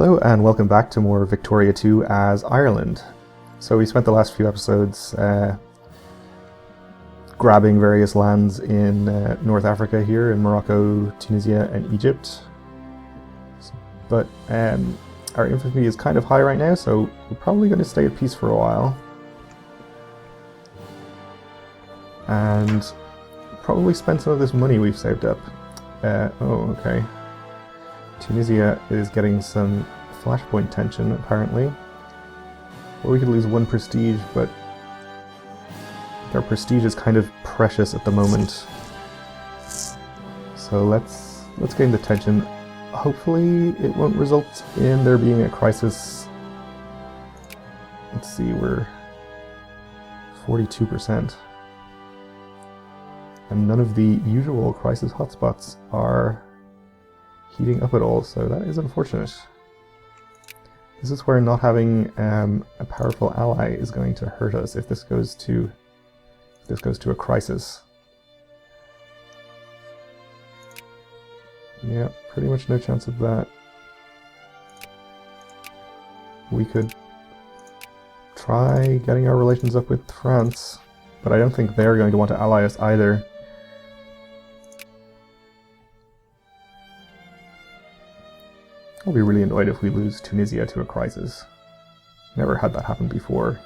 Hello and welcome back to more Victoria 2 as Ireland. So we spent the last few episodes grabbing various lands in North Africa here, in Morocco, Tunisia and Egypt. But our infantry is kind of high right now, so we're probably going to stay at peace for a while. And probably spend some of this money we've saved up. Okay. Tunisia is getting some flashpoint tension, apparently. Or we could lose one prestige, but our prestige is kind of precious at the moment. So let's gain the tension. Hopefully it won't result in there being a crisis. Let's see, we're 42%. And none of the usual crisis hotspots are heating up at all, so that is unfortunate. This is where not having a powerful ally is going to hurt us if this goes to a crisis. Yeah, pretty much no chance of that. We could try getting our relations up with France, but I don't think they're going to want to ally us either. I'll be really annoyed if we lose Tunisia to a crisis. Never had that happen before.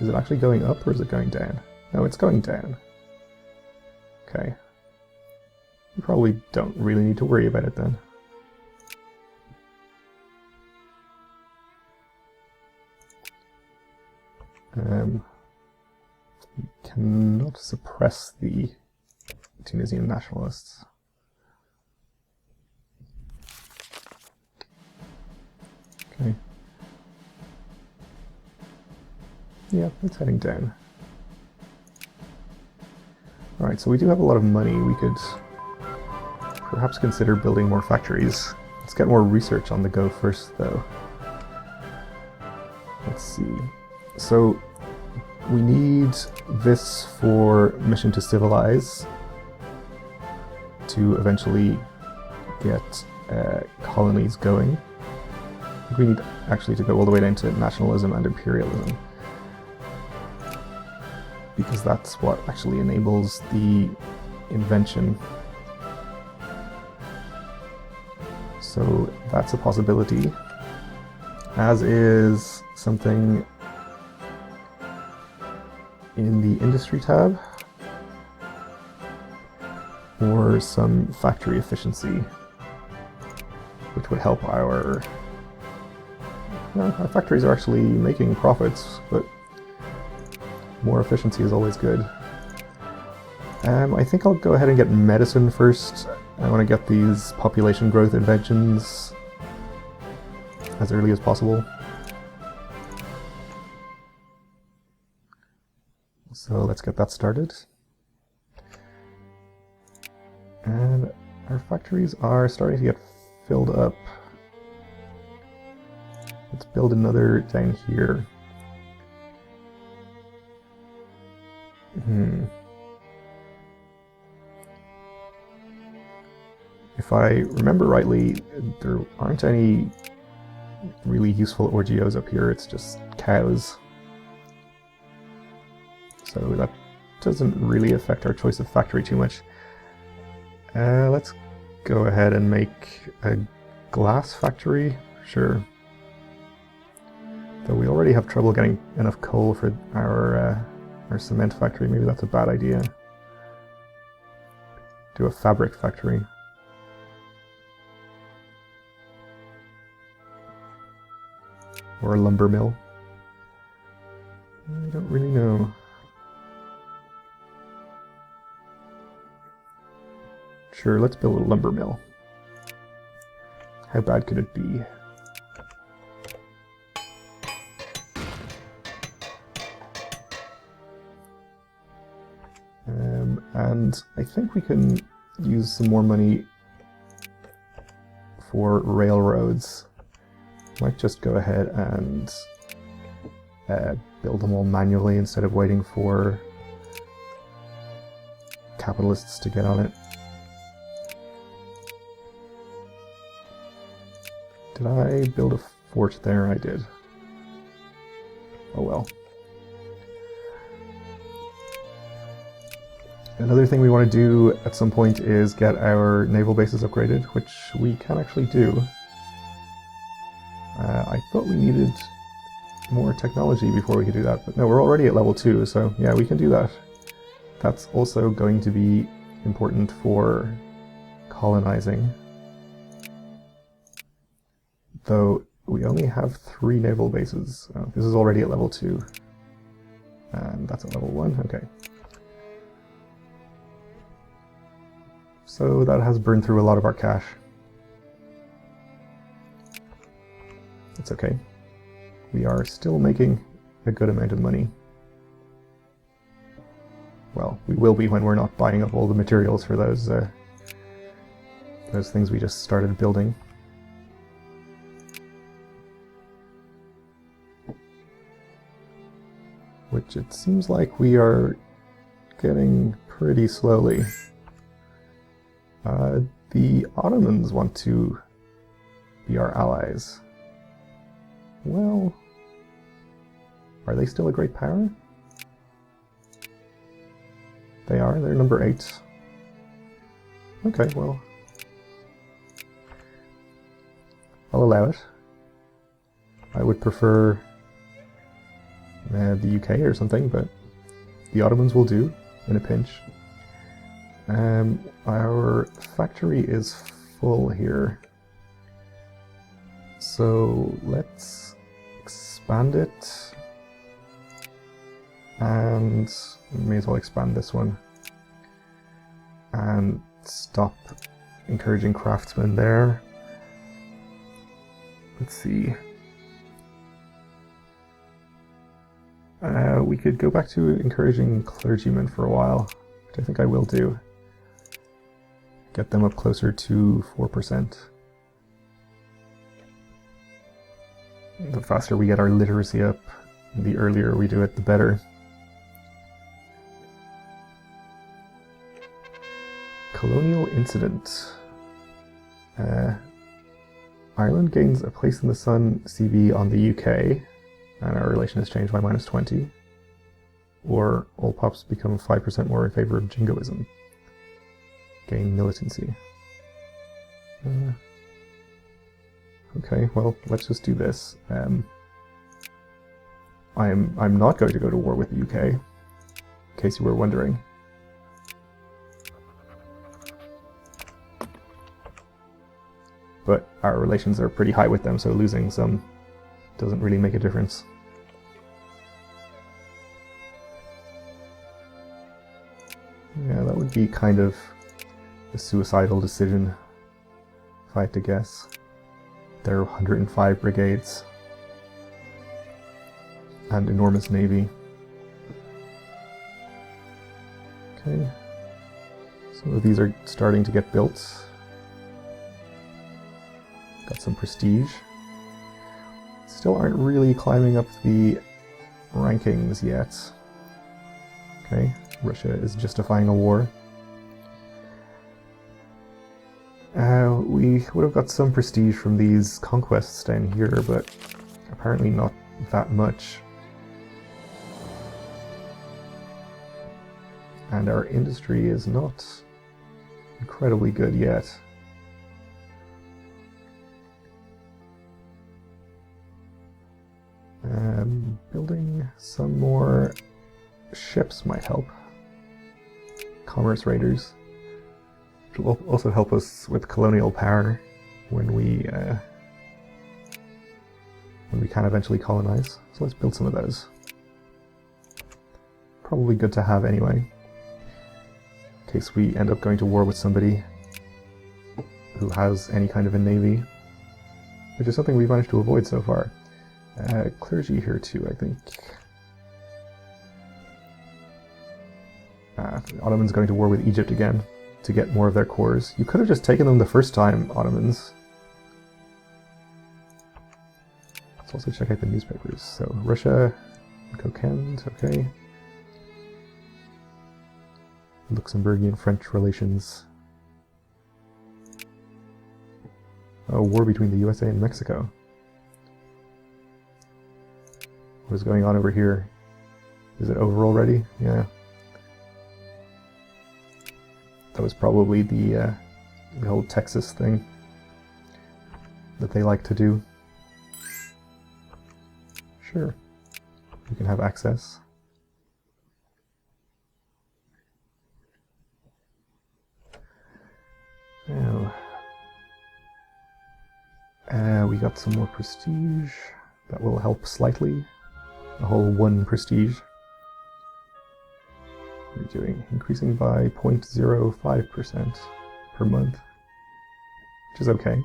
Is it actually going up or is it going down? No, it's going down. Okay. We probably don't really need to worry about it then. We cannot suppress the Tunisian nationalists. Okay. Yeah, it's heading down. Alright, so we do have a lot of money. We could perhaps consider building more factories. Let's get more research on the go first, though. Let's see. So, we need this for Mission to Civilize, to eventually get colonies going. I think we need actually to go all the way down to nationalism and imperialism, because that's what actually enables the invention. So that's a possibility, as is something in the industry tab, or some factory efficiency, which would help our... Well, our factories are actually making profits, but more efficiency is always good. I think I'll go ahead and get medicine first. I want to get these population growth inventions as early as possible. So let's get that started. And our factories are starting to get filled up. Let's build another down here. If I remember rightly, there aren't any really useful orgios up here, it's just cows. So that doesn't really affect our choice of factory too much. Let's go ahead and make a glass factory, sure. Though we already have trouble getting enough coal for our cement factory, maybe that's a bad idea. Do a fabric factory. Or a lumber mill. I don't really know. Sure, let's build a lumber mill. How bad could it be? And I think we can use some more money for railroads. Might just go ahead and build them all manually instead of waiting for capitalists to get on it. Did I build a fort there? I did. Oh well. Another thing we want to do at some point is get our naval bases upgraded, which we can actually do. I thought we needed more technology before we could do that, but no, we're already at level 2, so yeah, we can do that. That's also going to be important for colonizing. Though we only have 3 naval bases. Oh, this is already at level 2. And that's at level 1, okay. So that has burned through a lot of our cash. It's okay. We are still making a good amount of money. Well, we will be when we're not buying up all the materials for those things we just started building. Which it seems like we are getting pretty slowly. The Ottomans want to be our allies. Well, are they still a great power? They are, they're number 8. Okay, well, I'll allow it. I would prefer the UK or something, but the Ottomans will do in a pinch. Our factory is full here, so let's expand it, and we may as well expand this one, and stop encouraging craftsmen there. Let's see. We could go back to encouraging clergymen for a while, which I think I will do. Get them up closer to 4%. The faster we get our literacy up, the earlier we do it, the better. Colonial incident. Ireland gains a place in the Sun CB on the UK, and our relation is changed by -20. Or all pops become 5% more in favor of jingoism. Gain militancy. Okay, well, let's just do this. I'm not going to go to war with the UK, in case you were wondering. But our relations are pretty high with them, so losing some doesn't really make a difference. Yeah, that would be kind of a suicidal decision, if I had to guess. There are 105 brigades and enormous navy. Okay, some of these are starting to get built. Got some prestige. Still aren't really climbing up the rankings yet. Okay, Russia is justifying a war. We would have got some prestige from these conquests down here, but apparently not that much. And our industry is not incredibly good yet. Building some more ships might help. Commerce raiders. Which will also help us with colonial power when we can eventually colonize. So let's build some of those. Probably good to have anyway, in case we end up going to war with somebody who has any kind of a navy, which is something we've managed to avoid so far. Clergy here too, I think. The Ottomans going to war with Egypt again to get more of their cores. You could have just taken them the first time, Ottomans. Let's also check out the newspapers. So, Russia, Kokend, okay. Luxembourgian French relations. A war between the USA and Mexico. What is going on over here? Is it over already? Yeah. That was probably the whole Texas thing that they like to do. Sure. You can have access. Now, we got some more prestige. That will help slightly. A whole 1 prestige. What are we doing? Increasing by 0.05% per month, which is okay.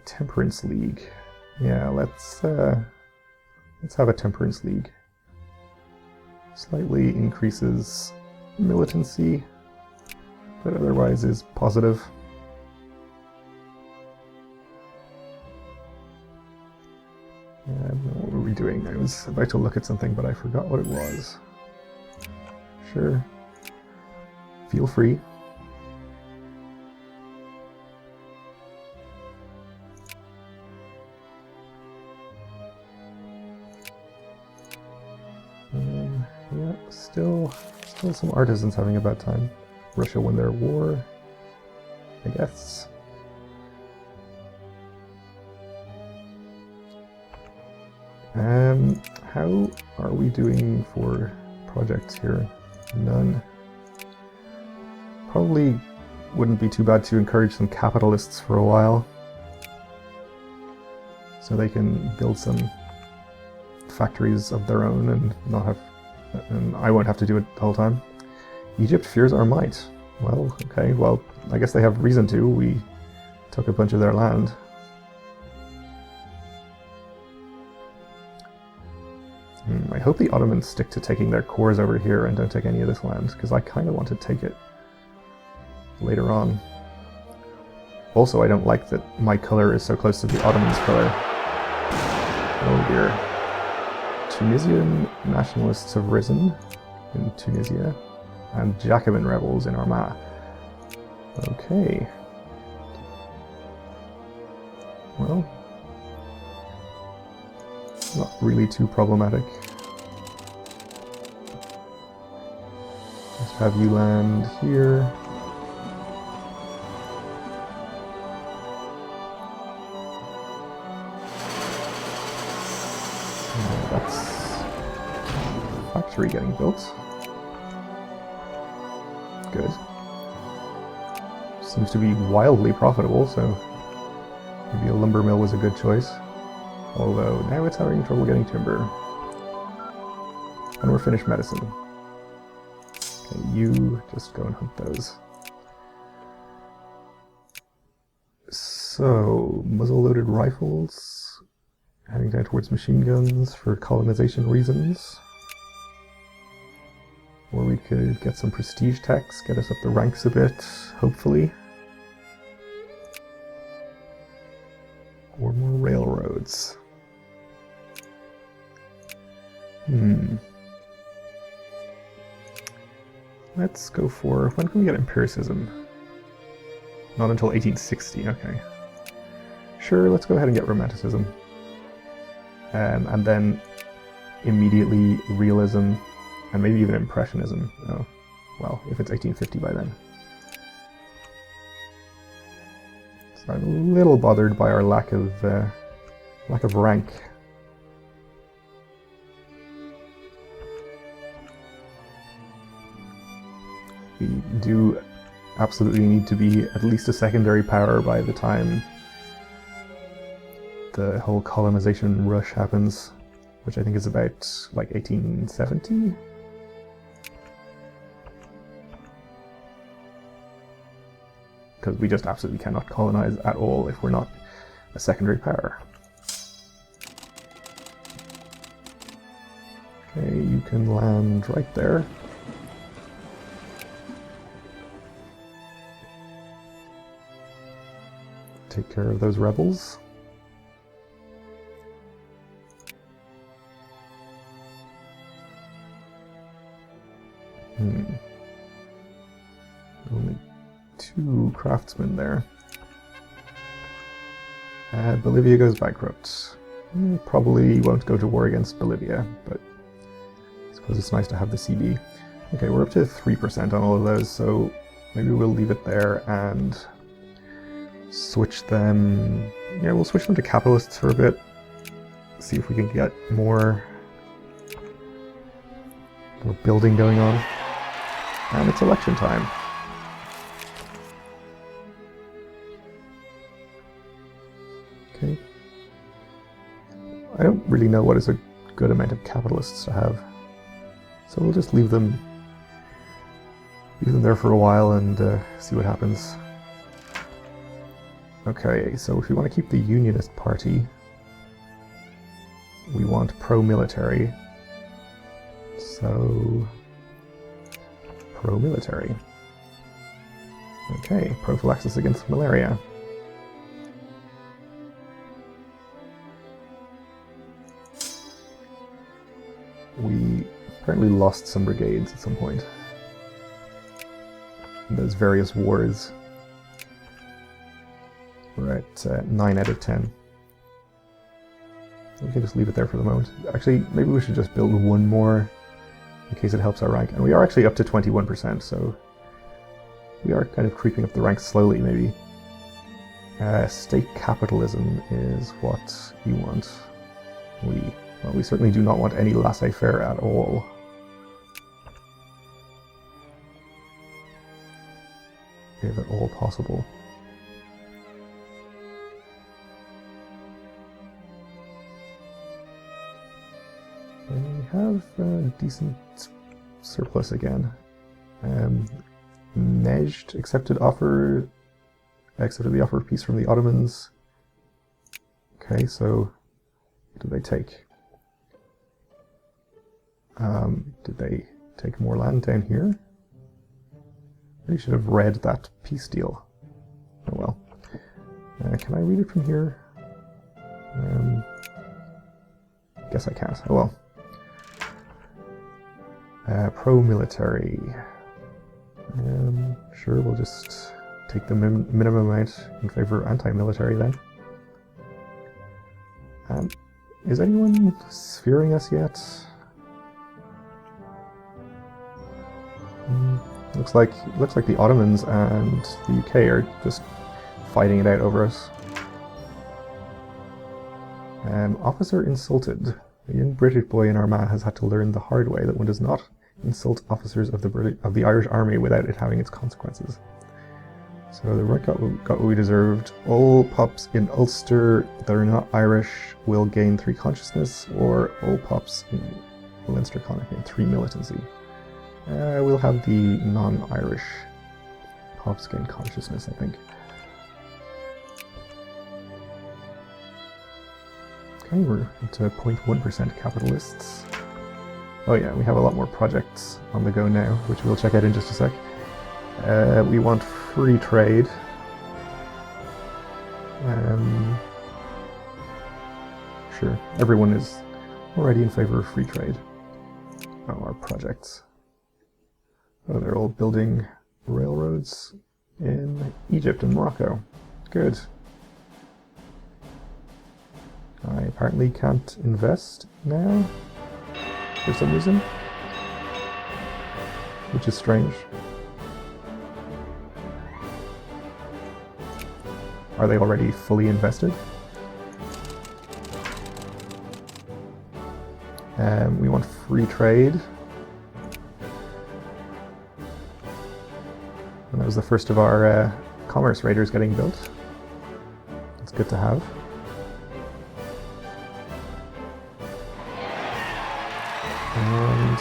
Temperance League. Yeah, let's have a Temperance League. Slightly increases militancy, but otherwise is positive. What were we doing? I was about to look at something, but I forgot what it was. Sure. Feel free. Yeah, still some artisans having a bad time. Russia won their war, I guess. How are we doing for projects here? None. Probably wouldn't be too bad to encourage some capitalists for a while, so they can build some factories of their own and not have, and I won't have to do it the whole time. Egypt fears our might. Well, okay, well, I guess they have reason to. We took a bunch of their land. I hope the Ottomans stick to taking their cores over here and don't take any of this land, because I kind of want to take it later on. Also, I don't like that my color is so close to the Ottomans' color. Oh dear. Tunisian nationalists have risen in Tunisia, and Jacobin rebels in Armagh. Okay. Well, not really too problematic. Just have you land here. That's factory getting built. Good. Seems to be wildly profitable, so maybe a lumber mill was a good choice. Although now it's having trouble getting timber. And we're finished medicine. Okay, you just go and hunt those. So, muzzle-loaded rifles. Heading down towards machine guns for colonization reasons. Or we could get some prestige techs, get us up the ranks a bit, hopefully. Or more railroads. Let's go for... when can we get empiricism? Not until 1860, okay. Sure, let's go ahead and get romanticism. And then immediately realism, and maybe even impressionism. Oh, well, if it's 1850 by then. So I'm a little bothered by our lack of rank. We do absolutely need to be at least a secondary power by the time the whole colonization rush happens, which I think is about like 1870. Because we just absolutely cannot colonize at all if we're not a secondary power. Okay, you can land right there. Take care of those rebels. Only 2 craftsmen there. Bolivia goes bankrupt. Probably won't go to war against Bolivia, but I suppose it's nice to have the CB. Okay, we're up to 3% on all of those, so maybe we'll leave it there and switch them. Yeah, we'll switch them to capitalists for a bit. See if we can get more building going on. And it's election time. Okay. I don't really know what is a good amount of capitalists to have, so we'll just leave them there for a while and see what happens. Okay, so if we want to keep the Unionist Party, we want pro-military. So, pro-military. Okay, prophylaxis against malaria. We apparently lost some brigades at some point in those various wars. We're at 9 out of 10. We can just leave it there for the moment. Actually, maybe we should just build one more in case it helps our rank. And we are actually up to 21%, so we are kind of creeping up the ranks slowly, maybe. State capitalism is what you want. We certainly do not want any laissez-faire at all. If at all possible. We have a decent surplus again. Nejd accepted the offer of peace from the Ottomans. Okay, so what did they take? Did they take more land down here? They should have read that peace deal. Oh well. Can I read it from here? Guess I can't. Oh well. Pro-military. Sure, we'll just take the minimum amount in favor of anti-military then. Is anyone sphering us yet? Looks like the Ottomans and the UK are just fighting it out over us. Officer insulted. A young British boy in Armagh has had to learn the hard way that one does not insult officers of the Irish Army without it having its consequences. So the right got what we deserved. All pups in Ulster that are not Irish will gain 3 consciousness, or all pups in Leinster Connacht gain 3 militancy. We'll have the non-Irish pups gain consciousness, I think. Okay, we're into 0.1% capitalists. Oh yeah, we have a lot more projects on the go now, which we'll check out in just a sec. We want free trade. Sure, everyone is already in favor of free trade. Oh, our projects. Oh, they're all building railroads in Egypt and Morocco. Good. I apparently can't invest now, for some reason, which is strange. Are they already fully invested? We want free trade. And that was the first of our commerce raiders getting built. It's good to have. And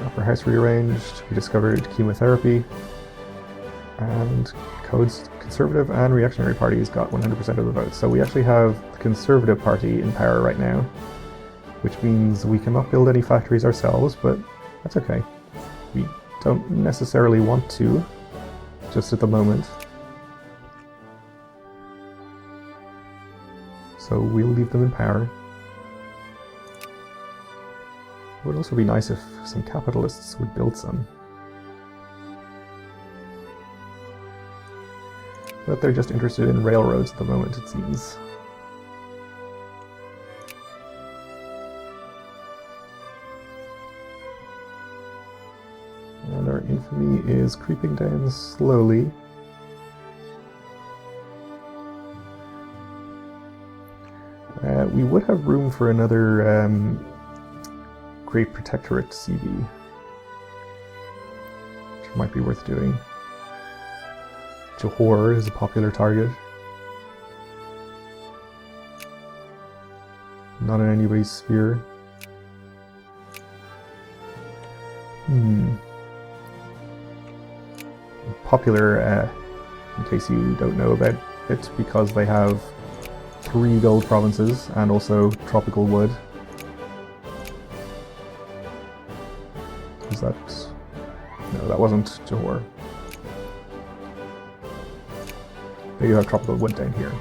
upper house rearranged. We discovered chemotherapy. And Code's Conservative and Reactionary parties got 100% of the votes. So we actually have the Conservative Party in power right now, which means we cannot build any factories ourselves, but that's okay. We don't necessarily want to, just at the moment. So we'll leave them in power. It would also be nice if some capitalists would build some. But they're just interested in railroads at the moment, it seems. And our infamy is creeping down slowly. We would have room for another Great Protectorate CB, which might be worth doing. Johor is a popular target. Not in anybody's sphere. Popular, in case you don't know about it, because they have 3 gold provinces and also tropical wood. Is that... No, that wasn't Johor. They do have tropical wood down here.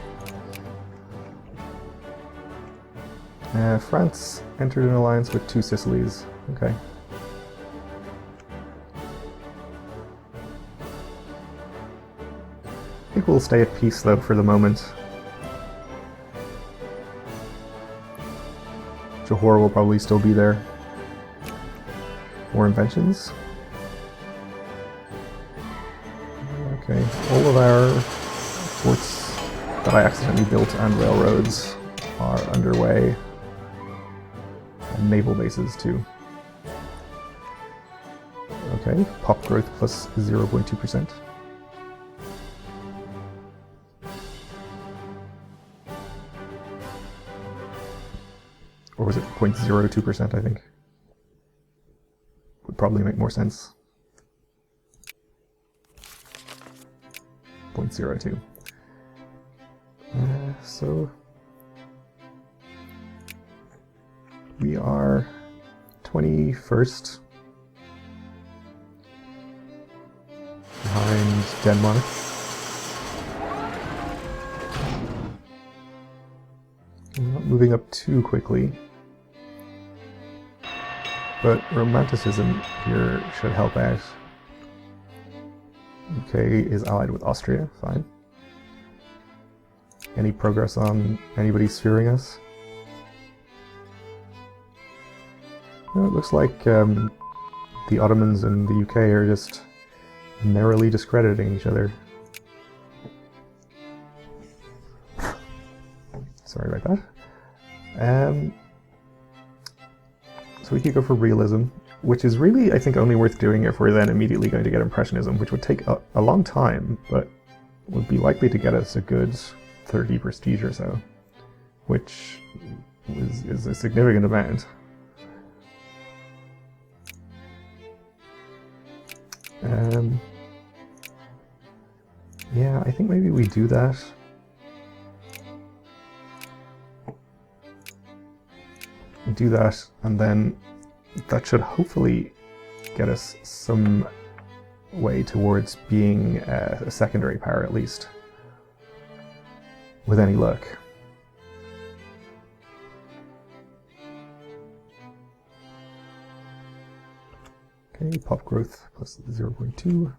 France entered an alliance with 2 Sicilies. Okay. I think we'll stay at peace though for the moment. Johor will probably still be there. More inventions. Okay, all of our forts that I accidentally built and railroads are underway. And naval bases too. Okay, pop growth plus 0.2%. Or was it 0.02%, I think? Would probably make more sense. 0.02. So we are 21st behind Denmark. We're not moving up too quickly. But Romanticism here should help out. UK is allied with Austria, fine. Any progress on anybody sphering us? Well, it looks like the Ottomans and the UK are just narrowly discrediting each other. Sorry about that. So we could go for realism, which is really, I think, only worth doing if we're then immediately going to get Impressionism, which would take a long time, but would be likely to get us a good 30 prestige or so, which is a significant amount. Yeah, I think maybe we do that. Do that, and then that should hopefully get us some way towards being a secondary power, at least, with any luck. Okay, pop growth plus 0.2.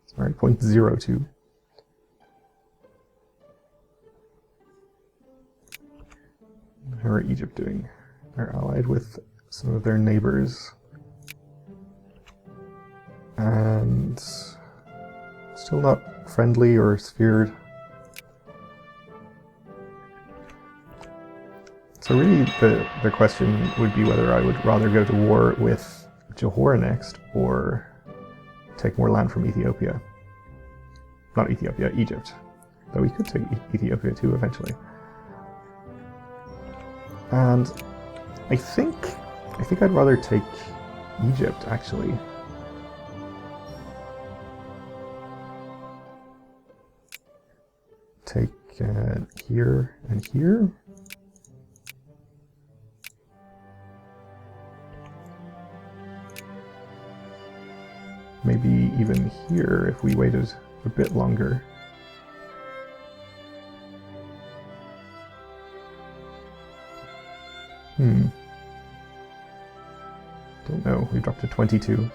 Sorry, 0.02. How are Egypt doing? They're allied with some of their neighbors. And still not friendly or sphered. So really the question would be whether I would rather go to war with Johor next or take more land from Ethiopia. Not Ethiopia, Egypt. Though we could take Ethiopia too eventually. And I think I'd rather take Egypt, actually. Take here and here. Maybe even here if we waited a bit longer. Don't know. We've dropped to 22.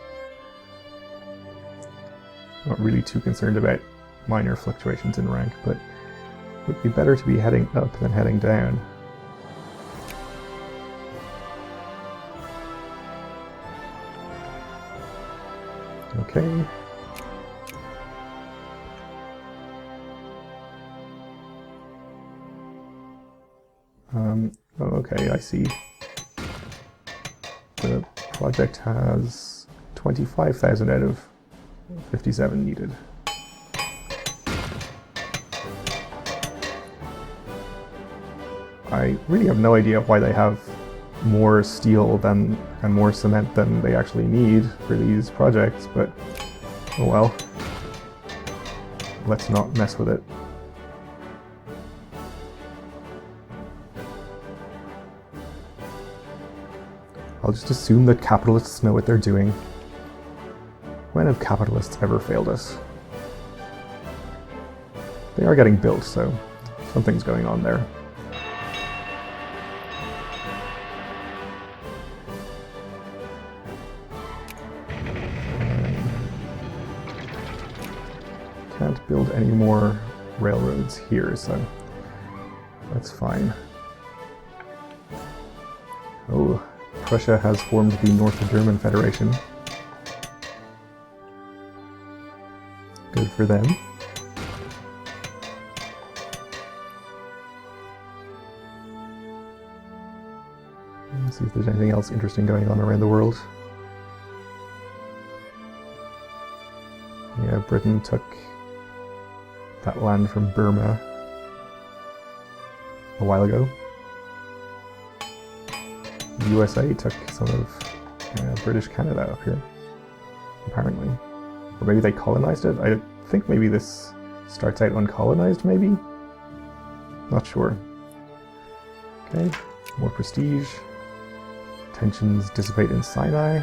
Not really too concerned about minor fluctuations in rank, but it would be better to be heading up than heading down. Okay. Oh, okay, I see. The project has 25,000 out of 57 needed. I really have no idea why they have more steel and more cement than they actually need for these projects, but oh well. Let's not mess with it. I'll just assume that capitalists know what they're doing. When have capitalists ever failed us? They are getting built, so something's going on there. Can't build any more railroads here, so that's fine. Oh, Prussia has formed the North German Federation. Good for them. Let's see if there's anything else interesting going on around the world. Yeah, Britain took that land from Burma a while ago. The USA took some of British Canada up here, apparently. Or maybe they colonized it? I think maybe this starts out uncolonized, maybe? Not sure. Okay, more prestige. Tensions dissipate in Sinai.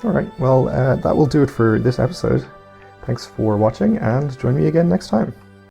Alright, well, that will do it for this episode. Thanks for watching, and join me again next time.